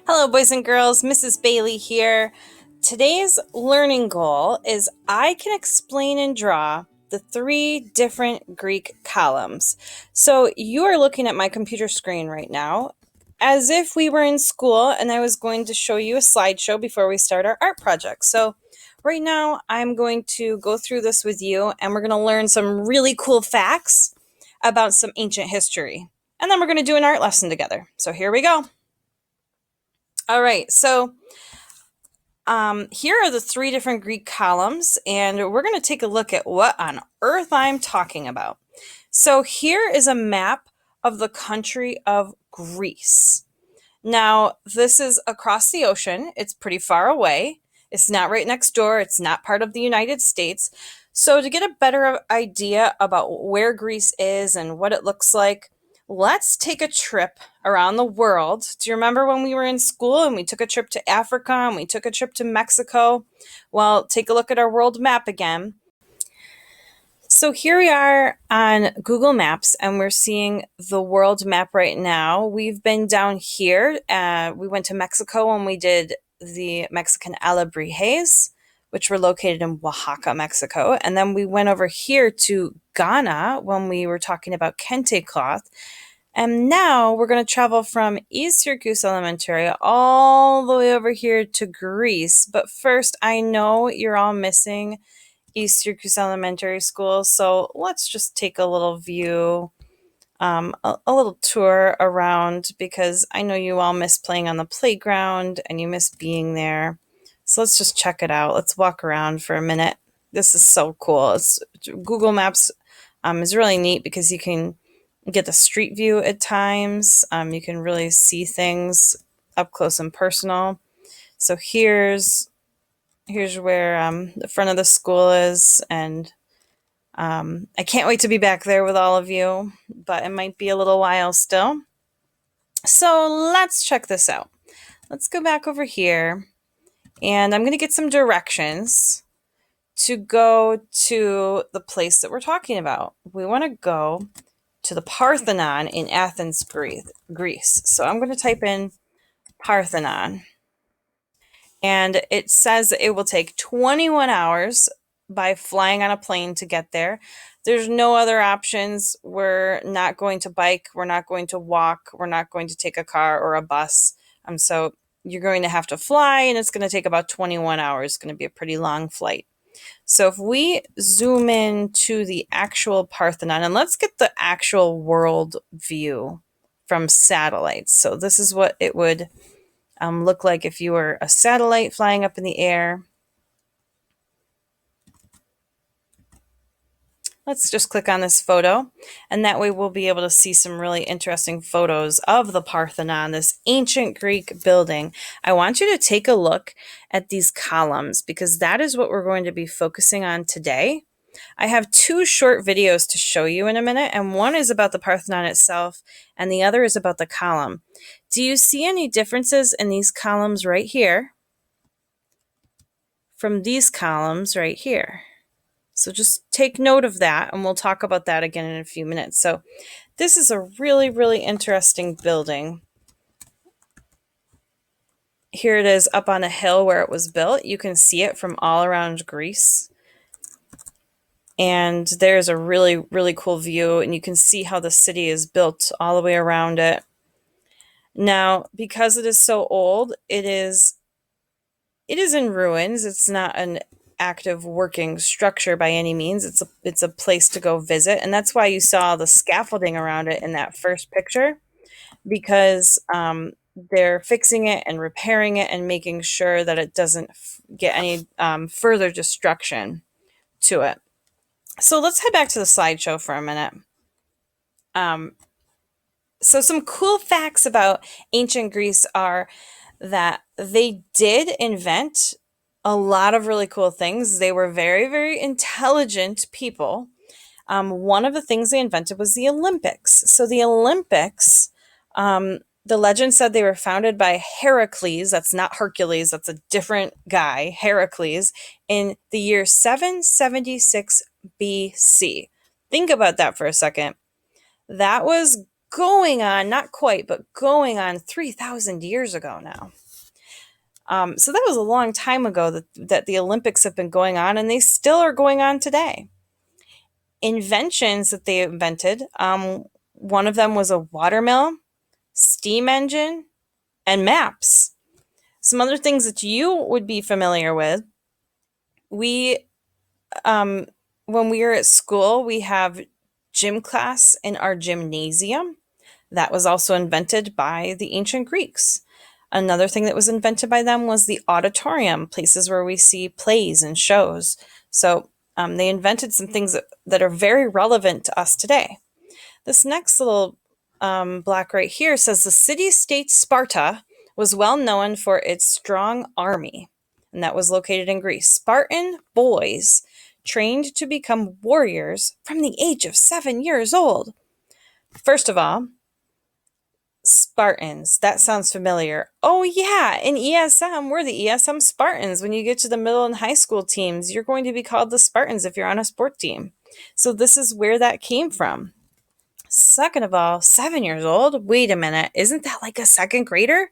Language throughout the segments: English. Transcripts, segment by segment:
Hello, boys and girls. Mrs. Bailey here. Today's learning goal is I can explain and draw the three different Greek columns. So you are looking at my computer screen right now as if we were in school and I was going to show you a slideshow before we start our art project. So right now I'm going to go through this with you and we're going to learn some really cool facts about some ancient history. And then we're going to do an art lesson together. So here we go. All right, so here are the three different Greek columns, and we're going to take a look at what on earth I'm talking about. So here is a map of the country of Greece. Now, this is across the ocean. It's pretty far away. It's not right next door. It's not part of the United States. So to get a better idea about where Greece is and what it looks like, let's take a trip around the world. Do you remember when we were in school and we took a trip to Africa and we took a trip to Mexico? Well, take a look at our world map again. So here we are on Google Maps and we're seeing the world map right now. We've been down here. We went to Mexico when we did the Mexican alebrijes, which were located in Oaxaca, Mexico. And then we went over here to Ghana when we were talking about kente cloth. And now we're going to travel from East Syracuse Elementary all the way over here to Greece. But first, I know you're all missing East Syracuse Elementary School, so let's just take a little view, a little tour around, because I know you all miss playing on the playground and you miss being there. So let's just check it out. Let's walk around for a minute. This is so cool. Google Maps is really neat because you can get the street view at times. You can really see things up close and personal. So here's where the front of the school is, and I can't wait to be back there with all of you, but it might be a little while still. So let's check this out. Let's go back over here, and I'm going to get some directions to go to the place that we're talking about. We want to go to the Parthenon in Athens, Greece. So I'm going to type in Parthenon. And it says it will take 21 hours by flying on a plane to get there. There's no other options. We're not going to bike. We're not going to walk. We're not going to take a car or a bus. So you're going to have to fly, and it's going to take about 21 hours. It's going to be a pretty long flight. So if we zoom in to the actual Parthenon, and let's get the actual world view from satellites. So this is what it would look like if you were a satellite flying up in the air. Let's just click on this photo, and that way we'll be able to see some really interesting photos of the Parthenon, this ancient Greek building. I want you to take a look at these columns because that is what we're going to be focusing on today. I have two short videos to show you in a minute, and one is about the Parthenon itself, and the other is about the column. Do you see any differences in these columns right here from these columns right here? So just take note of that, and we'll talk about that again in a few minutes. So this is a really, really interesting building. Here it is up on a hill where it was built. You can see it from all around Greece. And there's a really, really cool view, and you can see how the city is built all the way around it. Now, because it is so old, it is in ruins. It's not an active working structure by any means. It's a place to go visit, and that's why you saw the scaffolding around it in that first picture, because they're fixing it and repairing it and making sure that it doesn't get any further destruction to it. So let's head back to the slideshow for a minute. So some cool facts about ancient Greece are that they did invent a lot of really cool things. They were very, very intelligent people. One of the things they invented was the Olympics. So the Olympics, the legend said they were founded by Heracles. That's not Hercules. That's a different guy, Heracles, in the year 776 BC. Think about that for a second. That was going on, not quite, but going on 3,000 years ago now. So that was a long time ago that the Olympics have been going on, and they still are going on today. Inventions that they invented, one of them was a watermill, steam engine, and maps. Some other things that you would be familiar with. We, when we are at school, we have gym class in our gymnasium. That was also invented by the ancient Greeks. Another thing that was invented by them was the auditorium, places where we see plays and shows. So they invented some things that are very relevant to us today. This next little block right here says the city-state Sparta was well known for its strong army, and that was located in Greece. Spartan boys trained to become warriors from the age of 7 years old. First of all, Spartans, that sounds familiar. Oh yeah, in ESM, we're the ESM Spartans. When you get to the middle and high school teams, you're going to be called the Spartans if you're on a sport team. So this is where that came from. Second of all, 7 years old? Wait a minute, isn't that like a second grader?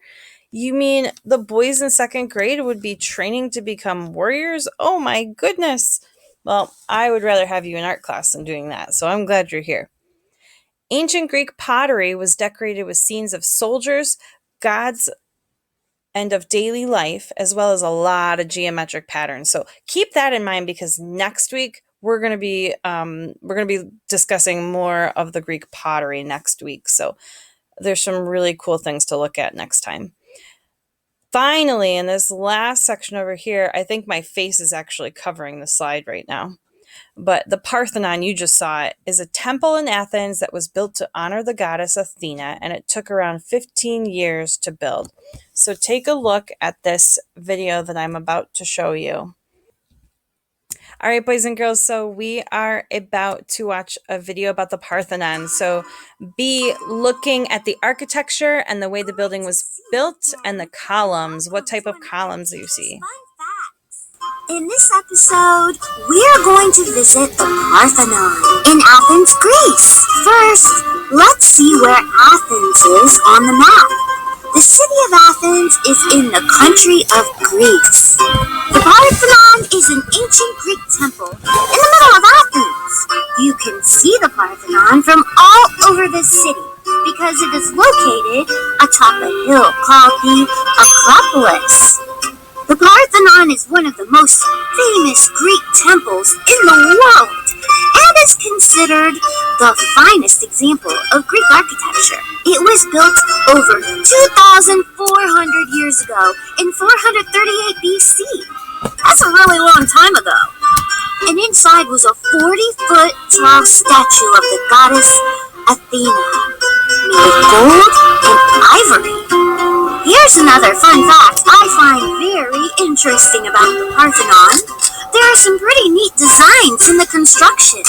You mean the boys in second grade would be training to become warriors? Oh my goodness. Well, I would rather have you in art class than doing that, so I'm glad you're here. Ancient Greek pottery was decorated with scenes of soldiers, gods, and of daily life, as well as a lot of geometric patterns. So keep that in mind, because next week we're going to be discussing more of the Greek pottery next week. So there's some really cool things to look at next time. Finally, in this last section over here, I think my face is actually covering the slide right now. But the Parthenon, you just saw it, is a temple in Athens that was built to honor the goddess Athena, and it took around 15 years to build. So take a look at this video that I'm about to show you. All right, boys and girls, so we are about to watch a video about the Parthenon. So be looking at the architecture and the way the building was built and the columns. What type of columns do you see? In this episode, we are going to visit the Parthenon in Athens, Greece. First, let's see where Athens is on the map. The city of Athens is in the country of Greece. The Parthenon is an ancient Greek temple in the middle of Athens. You can see the Parthenon from all over the city because it is located atop a hill called the Acropolis. The Parthenon is one of the most famous Greek temples in the world and is considered the finest example of Greek architecture. It was built over 2,400 years ago in 438 BC. That's a really long time ago. And inside was a 40-foot tall statue of the goddess Athena, made of gold and ivory. Here's another fun fact I find very interesting about the Parthenon. There are some pretty neat designs in the construction.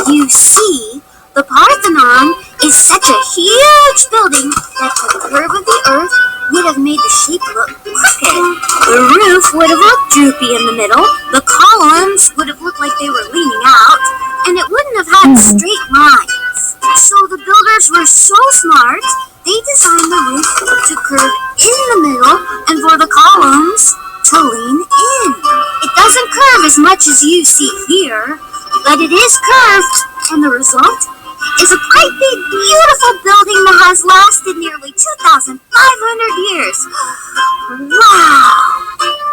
You see, the Parthenon is such a huge building that the curve of the earth would have made the shape look crooked. The roof would have looked droopy in the middle, the columns would have looked like they were leaning out, and it wouldn't have had straight lines. So the builders were so smart, they designed the roof to curve in the middle and for the columns to lean in. It doesn't curve as much as you see here, but it is curved, and the result is a quite big, beautiful building that has lasted nearly 2,500 years. Wow!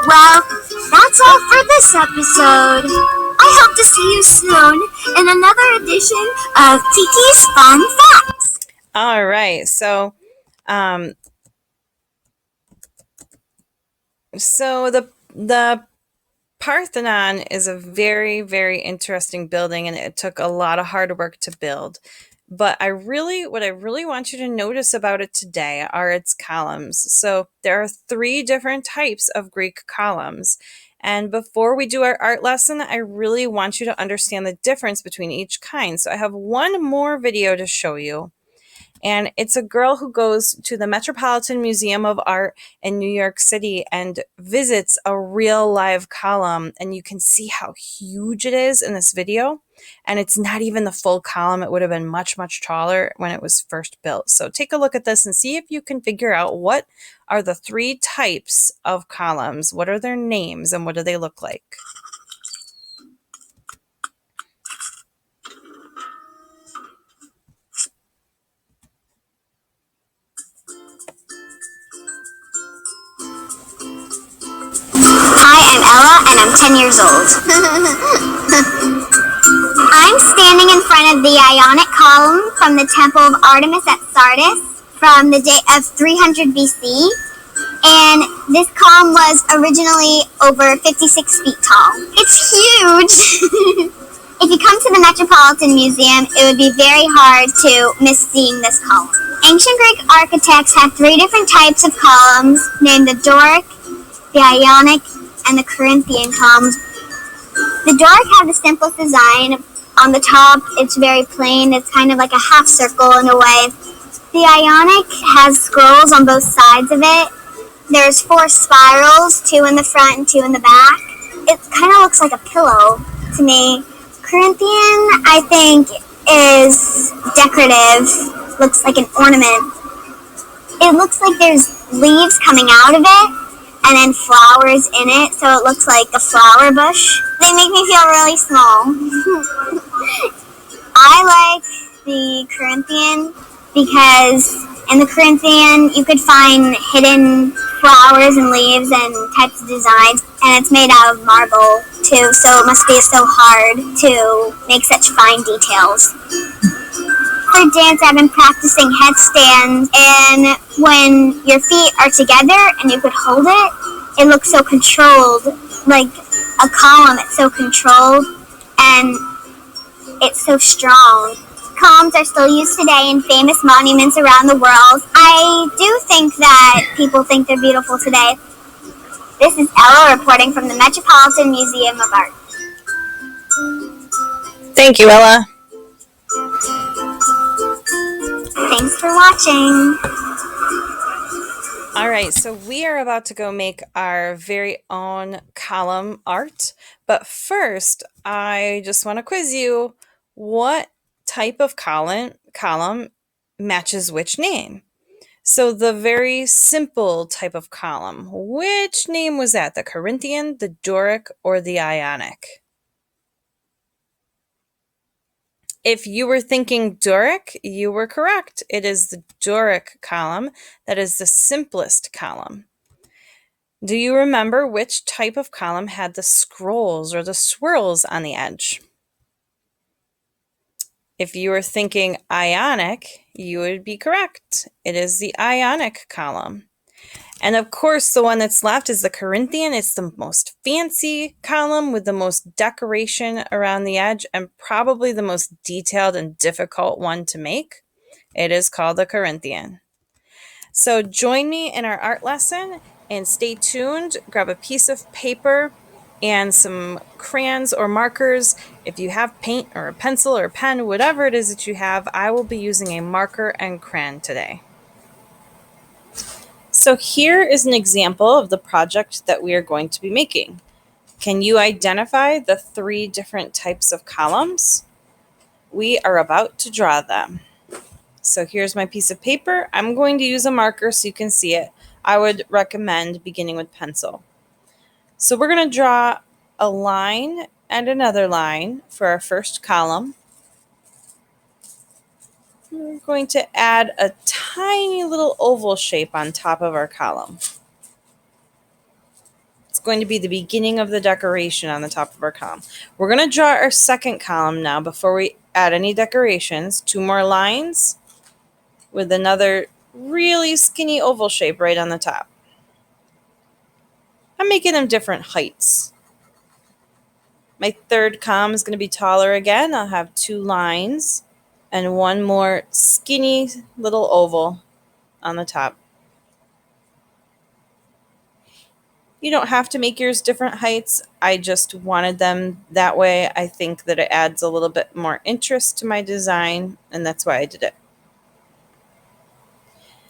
Well, that's all for this episode. I hope to see you soon in another edition of Tiki's Fun Facts. All right, so the Parthenon is a very, very interesting building, and it took a lot of hard work to build. But what I really want you to notice about it today are its columns. So there are 3 different types of Greek columns. And before we do our art lesson, I really want you to understand the difference between each kind. So I have one more video to show you. And it's a girl who goes to the Metropolitan Museum of Art in New York City and visits a real live column. And you can see how huge it is in this video. And it's not even the full column. It would have been much, much taller when it was first built. So take a look at this and see if you can figure out what are the 3 types of columns, what are their names, and what do they look like? Hi, I'm Ella, and I'm 10 years old. I'm standing in front of the Ionic column from the Temple of Artemis at Sardis from the date of 300 BC. And this column was originally over 56 feet tall. It's huge! If you come to the Metropolitan Museum, it would be very hard to miss seeing this column. Ancient Greek architects had 3 different types of columns, named the Doric, the Ionic, and the Corinthian columns. The Doric had the simplest design. On the top, it's very plain. It's kind of like a half circle in a way. The Ionic has scrolls on both sides of it. There's 4 spirals, 2 in the front and 2 in the back. It kind of looks like a pillow to me. Corinthian, I think, is decorative. Looks like an ornament. It looks like there's leaves coming out of it and then flowers in it, so it looks like a flower bush. They make me feel really small. I like the Corinthian because in the Corinthian you could find hidden flowers and leaves and types of designs, and it's made out of marble too, so it must be so hard to make such fine details. For dance, I've been practicing headstands, and when your feet are together and you could hold it, it looks so controlled, like a column. It's so controlled and it's so strong. Columns are still used today in famous monuments around the world. I do think that people think they're beautiful today. This is Ella reporting from the Metropolitan Museum of Art. Thank you, Ella. Thanks for watching. All right, so we are about to go make our very own column art. But first, I just want to quiz you. What type of column matches which name? So the very simple type of column, which name was that? The Corinthian, the Doric, or the Ionic? If you were thinking Doric, you were correct. It is the Doric column that is the simplest column. Do you remember which type of column had the scrolls or the swirls on the edge? If you were thinking Ionic, you would be correct. It is the Ionic column. And of course, the one that's left is the Corinthian. It's the most fancy column with the most decoration around the edge and probably the most detailed and difficult one to make. It is called the Corinthian. So join me in our art lesson and stay tuned. Grab a piece of paper and some crayons or markers. If you have paint or a pencil or a pen, whatever it is that you have, I will be using a marker and crayon today. So here is an example of the project that we are going to be making. Can you identify the 3 different types of columns? We are about to draw them. So here's my piece of paper. I'm going to use a marker so you can see it. I would recommend beginning with pencil. So we're going to draw a line and another line for our first column. We're going to add a tiny little oval shape on top of our column. It's going to be the beginning of the decoration on the top of our column. We're going to draw our second column now before we add any decorations. 2 more lines with another really skinny oval shape right on the top. I'm making them different heights. My third column is going to be taller again. I'll have 2 lines and 1 more skinny little oval on the top. You don't have to make yours different heights. I just wanted them that way. I think that it adds a little bit more interest to my design, and that's why I did it.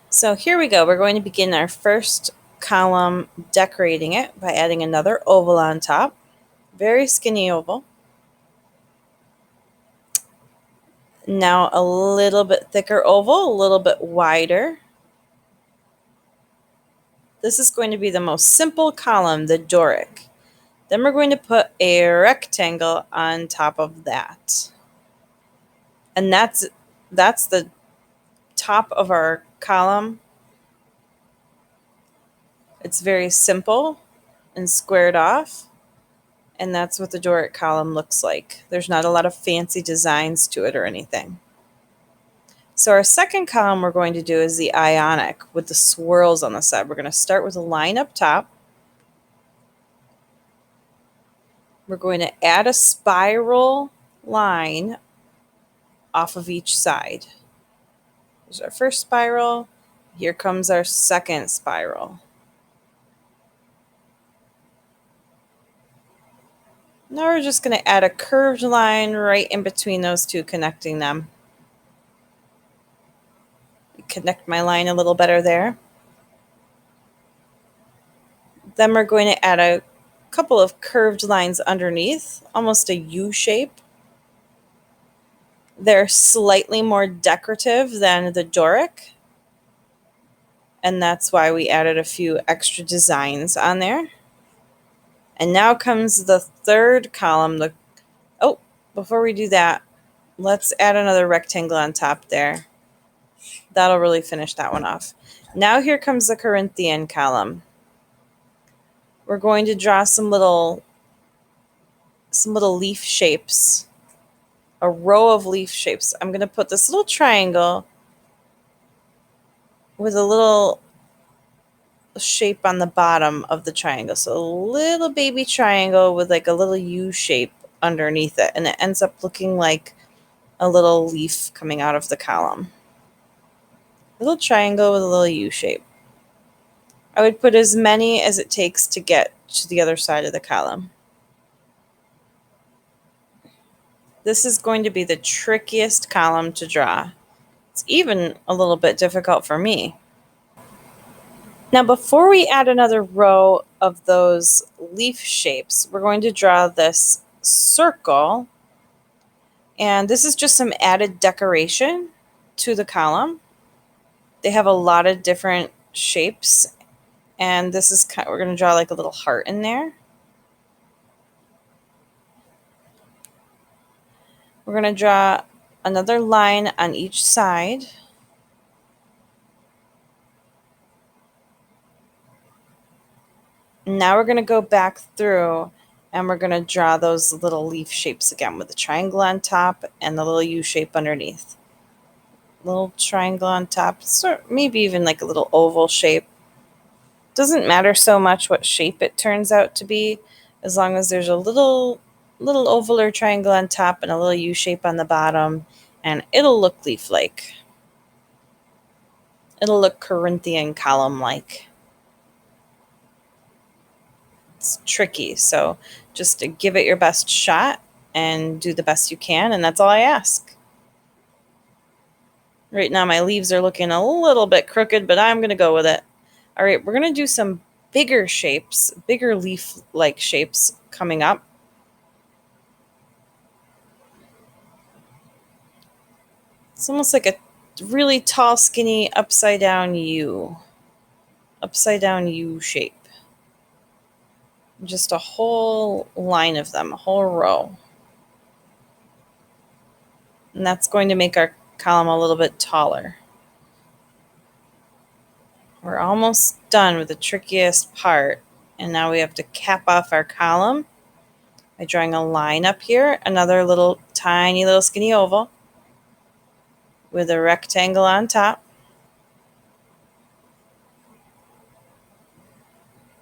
So here we go. We're going to begin our first column decorating it by adding another oval on top. Very skinny oval. Now a little bit thicker oval, a little bit wider. This is going to be the most simple column, the Doric. Then we're going to put a rectangle on top of that. And that's the top of our column. It's very simple and squared off. And that's what the Doric column looks like. There's not a lot of fancy designs to it or anything. So our second column we're going to do is the Ionic with the swirls on the side. We're going to start with a line up top. We're going to add a spiral line off of each side. There's our first spiral. Here comes our second spiral. Now we're just going to add a curved line right in between those two, connecting them. Connect my line a little better there. Then we're going to add a couple of curved lines underneath, almost a U shape. They're slightly more decorative than the Doric, and that's why we added a few extra designs on there. And now comes the third column. Before we do that, let's add another rectangle on top there. That'll really finish that one off. Now here comes the Corinthian column. We're going to draw some little leaf shapes, a row of leaf shapes. I'm going to put this little triangle with a little shape on the bottom of the triangle. So a little baby triangle with like a little U shape underneath it, and it ends up looking like a little leaf coming out of the column. A little triangle with a little U shape. I would put as many as it takes to get to the other side of the column. This is going to be the trickiest column to draw. It's even a little bit difficult for me. Now, before we add another row of those leaf shapes, we're going to draw this circle. And this is just some added decoration to the column. They have a lot of different shapes. And this is we're going to draw like a little heart in there. We're going to draw another line on each side. Now we're going to go back through and we're going to draw those little leaf shapes again with the triangle on top and the little U shape underneath. Little triangle on top, so maybe even like a little oval shape. Doesn't matter so much what shape it turns out to be, as long as there's a little oval or triangle on top and a little U shape on the bottom, and it'll look leaf-like. It'll look Corinthian column-like. It's tricky, so just to give it your best shot and do the best you can, and that's all I ask. Right now my leaves are looking a little bit crooked, but I'm going to go with it. All right, we're going to do some bigger shapes, bigger leaf-like shapes coming up. It's almost like a really tall, skinny, upside down U shape. Just a whole line of them, a whole row. And that's going to make our column a little bit taller. We're almost done with the trickiest part, and now we have to cap off our column by drawing a line up here, another little tiny little skinny oval with a rectangle on top.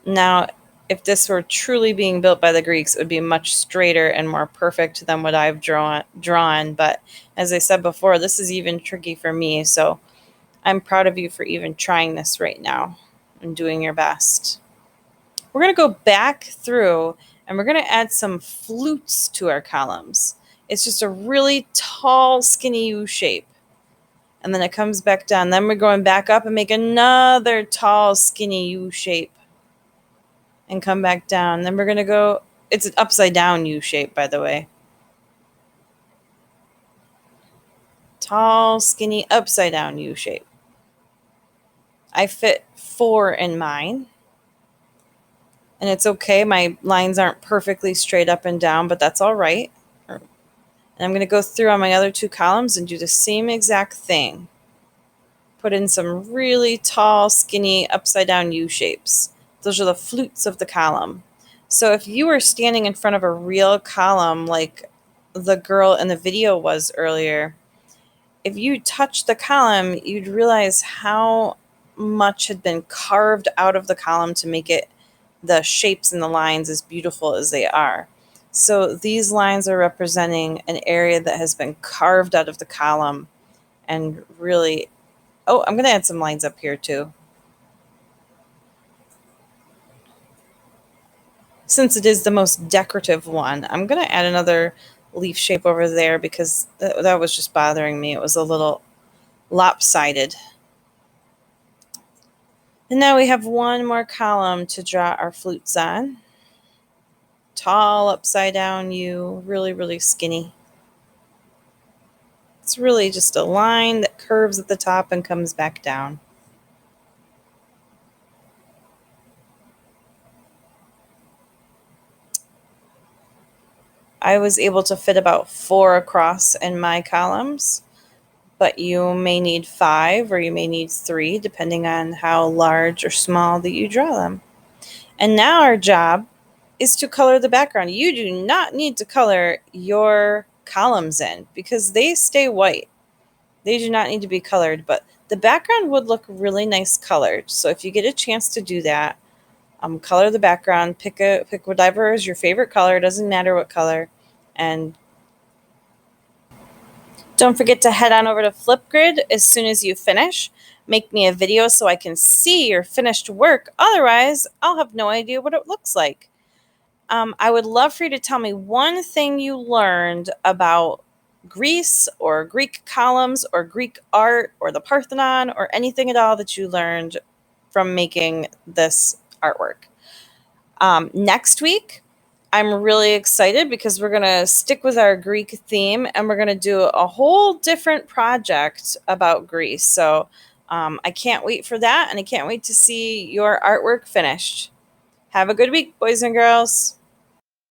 Now, if this were truly being built by the Greeks, it would be much straighter and more perfect than what I've drawn. But as I said before, this is even tricky for me, so I'm proud of you for even trying this right now and doing your best. We're going to go back through and we're going to add some flutes to our columns. It's just a really tall, skinny U shape. And then it comes back down. Then we're going back up and make another tall, skinny U shape. And come back down. Then we're going to go, it's an upside down U shape, by the way. tall, skinny, upside down U shape. I fit 4 in mine. And it's okay, my lines aren't perfectly straight up and down, but that's all right. And I'm going to go through on my other 2 columns and do the same exact thing. Put in some really tall, skinny, upside down U shapes. Those are the flutes of the column. So if you were standing in front of a real column like the girl in the video was earlier, if you touched the column, you'd realize how much had been carved out of the column to make it the shapes and the lines as beautiful as they are. So these lines are representing an area that has been carved out of the column and really, oh, I'm going to add some lines up here too. Since it is the most decorative one, I'm going to add another leaf shape over there because that was just bothering me. It was a little lopsided. And now we have one more column to draw our flutes on. Tall, upside down U, really, really skinny. It's really just a line that curves at the top and comes back down. I was able to fit about 4 across in my columns, but you may need 5 or you may need 3 depending on how large or small that you draw them. And now our job is to color the background. You do not need to color your columns in because they stay white. They do not need to be colored, but the background would look really nice colored. So if you get a chance to do that, color the background, pick whatever is your favorite color, doesn't matter what color, and don't forget to head on over to Flipgrid as soon as you finish. Make me a video so I can see your finished work. Otherwise, I'll have no idea what it looks like. I would love for you to tell me one thing you learned about Greece or Greek columns or Greek art or the Parthenon or anything at all that you learned from making this artwork. Next week, I'm really excited because we're going to stick with our Greek theme and we're going to do a whole different project about Greece. So I can't wait for that, and I can't wait to see your artwork finished. Have a good week, boys and girls.